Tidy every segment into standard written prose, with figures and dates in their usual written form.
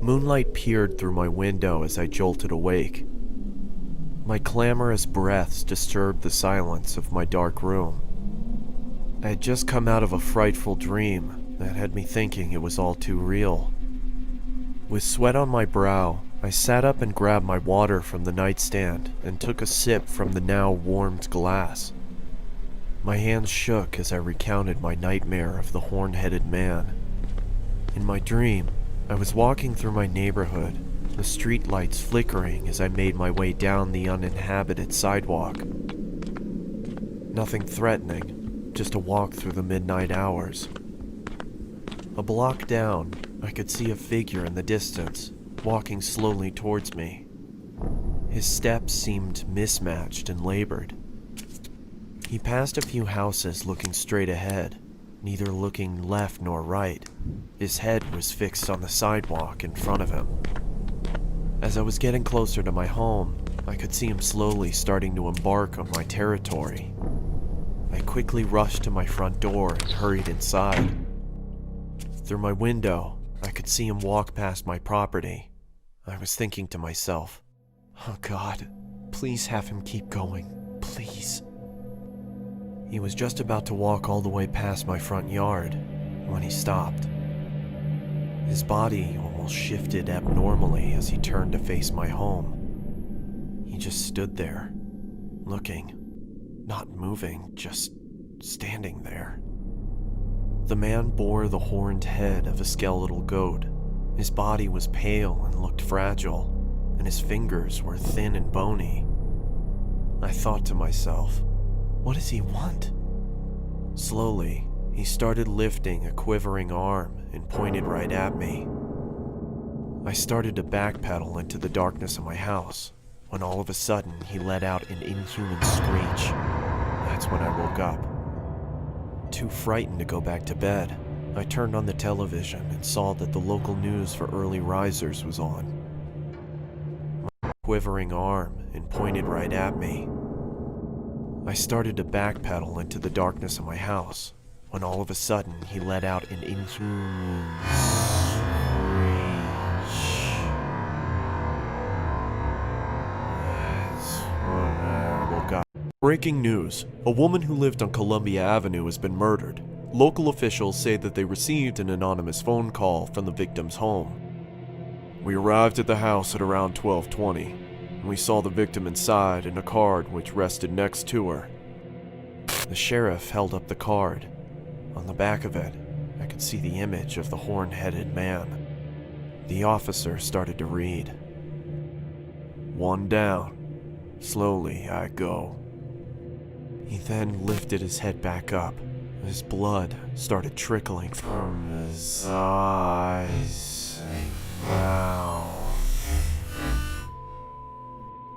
Moonlight peered through my window as I jolted awake. My clamorous breaths disturbed the silence of my dark room. I had just come out of a frightful dream that had me thinking it was all too real. With sweat on my brow, I sat up and grabbed my water from the nightstand and took a sip from the now warmed glass. My hands shook as I recounted my nightmare of the horn-headed man. In my dream, I was walking through my neighborhood, the streetlights flickering as I made my way down the uninhabited sidewalk. Nothing threatening, just a walk through the midnight hours. A block down, I could see a figure in the distance, walking slowly towards me. His steps seemed mismatched and labored. He passed a few houses looking straight ahead, neither looking left nor right. His head was fixed on the sidewalk in front of him. As I was getting closer to my home, I could see him slowly starting to embark on my territory. I quickly rushed to my front door and hurried inside. Through my window, I could see him walk past my property. I was thinking to myself, "Oh God, please have him keep going, please." He was just about to walk all the way past my front yard when he stopped. His body almost shifted abnormally as he turned to face my home. He just stood there, looking, not moving, just standing there. The man bore the horned head of a skeletal goat. His body was pale and looked fragile, and his fingers were thin and bony. I thought to myself, what does he want? Slowly, he started lifting a quivering arm and pointed right at me. I started to backpedal into the darkness of my house, when all of a sudden he let out an inhuman screech. That's when I woke up. Too frightened to go back to bed, I turned on the television and saw that the local news for early risers was on. My quivering arm and pointed right at me. I started to backpedal into the darkness of my house, when all of a sudden he let out an inhuman screech. That's when I woke up. Breaking news. A woman who lived on Columbia Avenue has been murdered. Local officials say that they received an anonymous phone call from the victim's home. We arrived at the house at around 12:20. We saw the victim inside and a card which rested next to her. The sheriff held up the card. On the back of it, I could see the image of the horn-headed man. The officer started to read. "One down. Slowly I go." He then lifted his head back up. His blood started trickling from his eyes and mouth.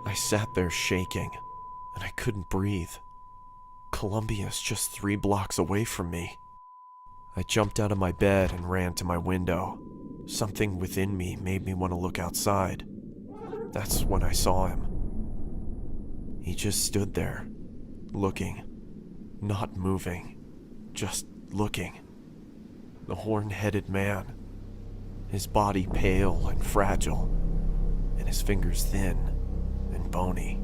I sat there shaking, and I couldn't breathe. Columbia's just 3 blocks away from me. I jumped out of my bed and ran to my window. Something within me made me want to look outside. That's when I saw him. He just stood there, looking, not moving, just looking. The horn-headed man, his body pale and fragile, and his fingers thin and bony.